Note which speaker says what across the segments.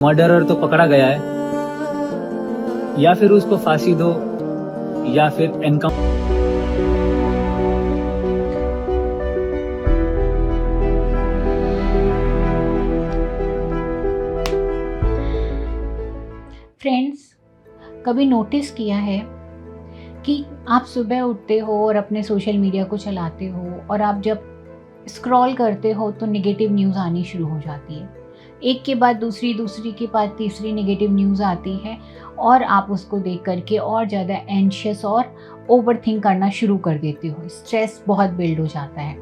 Speaker 1: Murderer तो पकड़ा गया है, या फिर उसको फांसी दो या फिर एनकाउंटर।
Speaker 2: फ्रेंड्स, कभी नोटिस किया है कि आप सुबह उठते हो और अपने सोशल मीडिया को चलाते हो और आप जब स्क्रॉल करते हो तो नेगेटिव न्यूज़ आनी शुरू हो जाती है। एक के बाद दूसरी, दूसरी के बाद तीसरी नेगेटिव न्यूज़ आती है और आप उसको देख कर के और ज़्यादा एंशियस और ओवरथिंक करना शुरू कर देते हो। स्ट्रेस बहुत बिल्ड हो जाता है।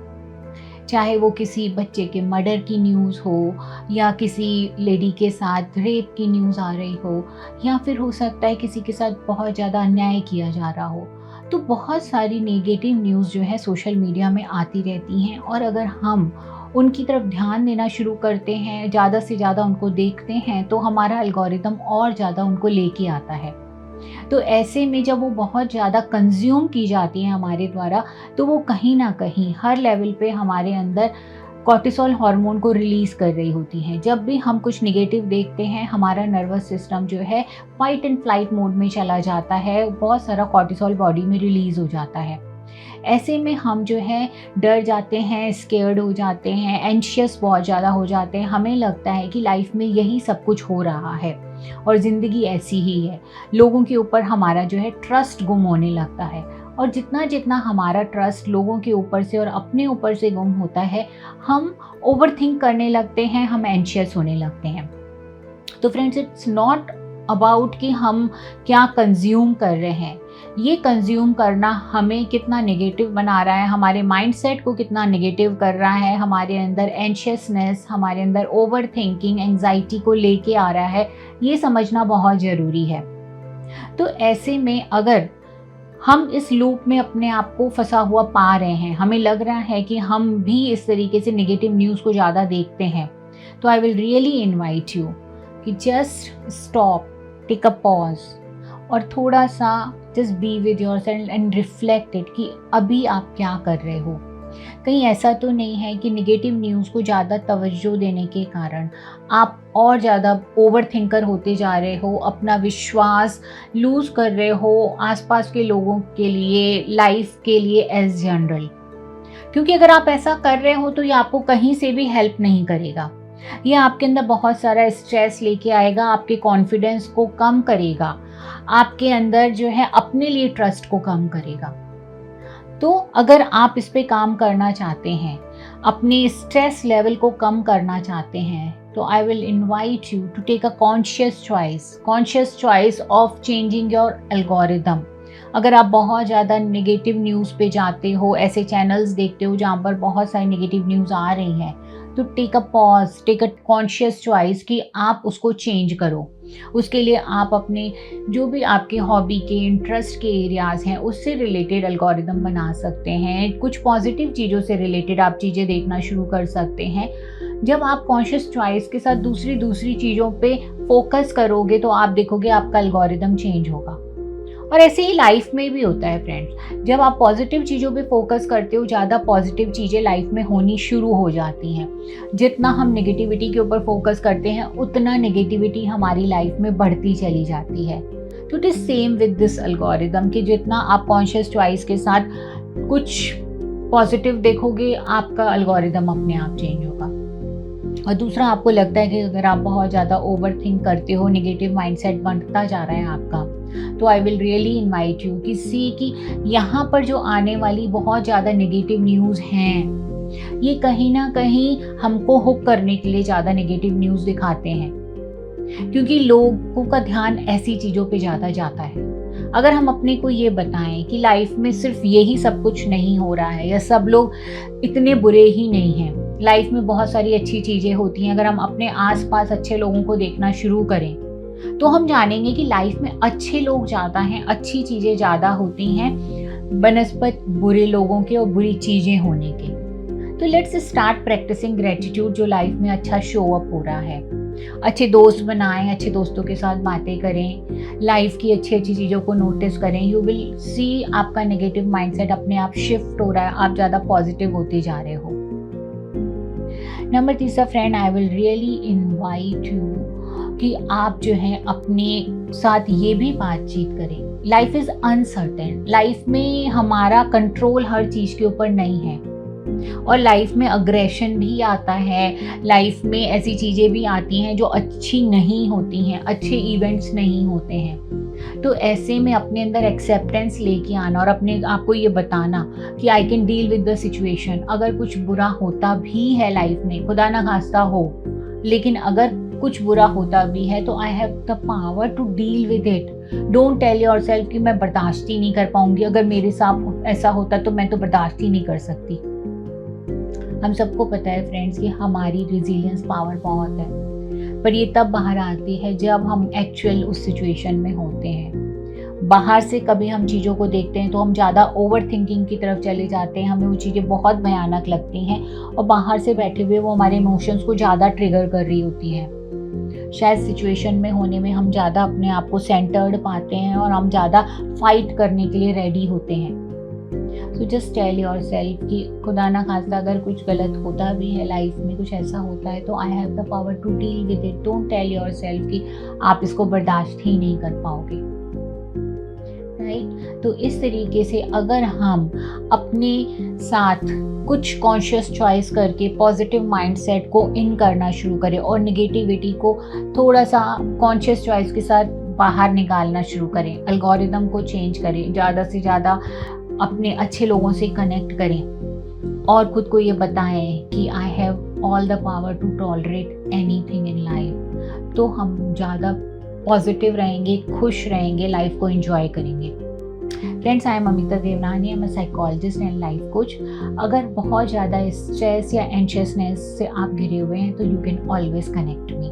Speaker 2: चाहे वो किसी बच्चे के मर्डर की न्यूज़ हो या किसी लेडी के साथ रेप की न्यूज़ आ रही हो या फिर हो सकता है किसी के साथ बहुत ज़्यादा अन्याय किया जा रहा हो। तो बहुत सारी नेगेटिव न्यूज़ जो है सोशल मीडिया में आती रहती हैं और अगर हम उनकी तरफ ध्यान देना शुरू करते हैं, ज़्यादा से ज़्यादा उनको देखते हैं, तो हमारा एल्गोरिदम और ज़्यादा उनको लेके आता है। तो ऐसे में जब वो बहुत ज़्यादा कंज्यूम की जाती हैं हमारे द्वारा, तो वो कहीं ना कहीं हर लेवल पे हमारे अंदर कॉर्टिसोल हार्मोन को रिलीज़ कर रही होती हैं। जब भी हम कुछ नेगेटिव देखते हैं, हमारा नर्वस सिस्टम जो है फाइट एंड फ्लाइट मोड में चला जाता है, बहुत सारा कॉर्टिसोल बॉडी में रिलीज़ हो जाता है। ऐसे में हम जो है डर जाते हैं, स्केर्ड हो जाते हैं, एंशियस बहुत ज़्यादा हो जाते हैं। हमें लगता है कि लाइफ में यही सब कुछ हो रहा है और ज़िंदगी ऐसी ही है। लोगों के ऊपर हमारा जो है ट्रस्ट गुम होने लगता है और जितना जितना हमारा ट्रस्ट लोगों के ऊपर से और अपने ऊपर से गुम होता है, हम ओवरथिंक करने लगते हैं, हम एंशियस होने लगते हैं। तो फ्रेंड्स, इट्स नॉट अबाउट कि हम क्या कंज्यूम कर रहे हैं। ये कंज्यूम करना हमें कितना नेगेटिव बना रहा है, हमारे माइंडसेट को कितना नेगेटिव कर रहा है, हमारे अंदर एंशियसनेस, हमारे अंदर ओवर थिंकिंग, एंग्जाइटी को लेके आ रहा है, ये समझना बहुत ज़रूरी है। तो ऐसे में अगर हम इस लूप में अपने आप को फंसा हुआ पा रहे हैं, हमें लग रहा है कि हम भी इस तरीके से नेगेटिव न्यूज़ को ज़्यादा देखते हैं, तो I will really invite you कि just stop, take a pause और थोड़ा सा just be with yourself and reflect it कि अभी आप क्या कर रहे हो। कहीं ऐसा तो नहीं है कि नेगेटिव न्यूज़ को ज़्यादा तवज्जो देने के कारण आप और ज़्यादा ओवर थिंकर होते जा रहे हो, अपना विश्वास लूज़ कर रहे हो आसपास के लोगों के लिए, लाइफ के लिए एज जनरल। क्योंकि अगर आप ऐसा कर रहे हो तो ये आपको कहीं से भी हेल्प नहीं करेगा। ये आपके अंदर बहुत सारा स्ट्रेस लेके आएगा, आपके कॉन्फिडेंस को कम करेगा, आपके अंदर जो है अपने लिए ट्रस्ट को कम करेगा। तो अगर आप इस पे काम करना चाहते हैं, अपने स्ट्रेस लेवल को कम करना चाहते हैं, तो I will invite you to take a conscious choice of changing your algorithm. अगर आप बहुत ज़्यादा नेगेटिव न्यूज़ पे जाते हो, ऐसे चैनल्स देखते हो जहाँ पर बहुत सारी नेगेटिव न्यूज़ आ रही हैं, तो take a pause, take a conscious choice कि आप उसको चेंज करो। उसके लिए आप अपने जो भी आपके हॉबी के, इंटरेस्ट के एरियाज़ हैं, उससे रिलेटेड एल्गोरिदम बना सकते हैं। कुछ पॉजिटिव चीज़ों से रिलेटेड आप चीज़ें देखना शुरू कर सकते हैं। जब आप कॉन्शियस चॉइस के साथ दूसरी चीज़ों पे फोकस करोगे तो आप देखोगे आपका एल्गोरिदम चेंज होगा। और ऐसे ही लाइफ में भी होता है फ्रेंड्स, जब आप पॉजिटिव चीज़ों पे फोकस करते हो, ज़्यादा पॉजिटिव चीज़ें लाइफ में होनी शुरू हो जाती हैं। जितना हम नेगेटिविटी के ऊपर फोकस करते हैं, उतना नेगेटिविटी हमारी लाइफ में बढ़ती चली जाती है। तो it is same with this algorithm कि जितना आप कॉन्शियस चॉइस के साथ कुछ पॉजिटिव देखोगे, आपका एल्गोरिदम अपने आप चेंज होगा। और दूसरा, आपको लगता है कि अगर आप बहुत ज़्यादा ओवर थिंक करते हो, नेगेटिव माइंडसेट बनता जा रहा है आपका, तो I will really invite you कि सी कि यहाँ पर जो आने वाली बहुत ज़्यादा नेगेटिव न्यूज़ हैं, ये कहीं ना कहीं हमको हुक करने के लिए ज़्यादा नेगेटिव न्यूज़ दिखाते हैं, क्योंकि लोगों का ध्यान ऐसी चीज़ों पे ज़्यादा जाता है। अगर हम अपने को ये बताएं कि लाइफ में सिर्फ यही सब कुछ नहीं हो रहा है या सब लोग इतने बुरे ही नहीं हैं, लाइफ में बहुत सारी अच्छी चीज़ें होती हैं, अगर हम अपने आसपास अच्छे लोगों को देखना शुरू करें तो हम जानेंगे कि लाइफ में अच्छे लोग ज़्यादा हैं, अच्छी चीज़ें ज़्यादा होती हैं बनस्पत बुरे लोगों के और बुरी चीज़ें होने के। तो लेट्स स्टार्ट प्रैक्टिसिंग ग्रेटिट्यूड, जो लाइफ में अच्छा शो अप हो रहा है। अच्छे दोस्त बनाएं, अच्छे दोस्तों के साथ बातें करें, लाइफ की अच्छी अच्छी चीज़ों को नोटिस करें। यू विल सी आपका नेगेटिव माइंडसेट अपने आप शिफ्ट हो रहा है, आप ज़्यादा पॉजिटिव होते जा रहे हो। नंबर तीसरा friend, I will really invite you कि आप जो है अपने साथ ये भी बातचीत करें। लाइफ इज़ अनसर्टेन, लाइफ में हमारा कंट्रोल हर चीज़ के ऊपर नहीं है, और लाइफ में अग्रेशन भी आता है, लाइफ में ऐसी चीज़ें भी आती हैं जो अच्छी नहीं होती हैं, अच्छे इवेंट्स नहीं होते हैं। तो ऐसे में अपने अंदर एक्सेप्टेंस लेके आना और अपने आप को ये बताना कि I can deal with the situation. अगर कुछ बुरा होता भी है लाइफ में, खुदा ना खास्ता हो, लेकिन अगर कुछ बुरा होता भी है तो I have the power to deal with it. Don't tell yourself कि मैं बर्दाश्त ही नहीं कर पाऊंगी, अगर मेरे साथ ऐसा होता तो मैं तो बर्दाश्त ही नहीं कर सकती। हम सबको पता है फ्रेंड्स कि हमारी रिजिलियंस पावर बहुत है, पर ये तब बाहर आती है जब हम एक्चुअल उस सिचुएशन में होते हैं। बाहर से कभी हम चीज़ों को देखते हैं तो हम ज़्यादा ओवर थिंकिंग की तरफ चले जाते हैं, हमें वो चीज़ें बहुत भयानक लगती हैं, और बाहर से बैठे हुए वो हमारे इमोशंस को ज़्यादा ट्रिगर कर रही होती हैं। शायद सिचुएशन में होने में हम ज़्यादा अपने आप को सेंटर्ड पाते हैं और हम ज़्यादा फाइट करने के लिए रेडी होते हैं। सो जस्ट टेल योरसेल्फ कि खुदा ना खास्ता अगर कुछ गलत होता भी है लाइफ में, कुछ ऐसा होता है, तो I have the power to deal with it. Don't tell yourself कि आप इसको बर्दाश्त ही नहीं कर पाओगे, राइट। तो इस तरीके से अगर हम अपने साथ कुछ कॉन्शियस चॉइस करके पॉजिटिव माइंडसेट को इन करना शुरू करें और नेगेटिविटी को थोड़ा सा कॉन्शियस चॉइस के साथ बाहर निकालना शुरू करें, एल्गोरिदम को चेंज करें, ज़्यादा से ज़्यादा अपने अच्छे लोगों से कनेक्ट करें और खुद को ये बताएं कि I have all the power to tolerate anything in life, तो हम ज़्यादा पॉजिटिव रहेंगे, खुश रहेंगे, लाइफ को एंजॉय करेंगे। Friends, I am Amita Devnani, I am a psychologist and life coach. अगर बहुत ज़्यादा स्ट्रेस या एंशियसनेस से आप घिरे हुए हैं तो you can always connect me.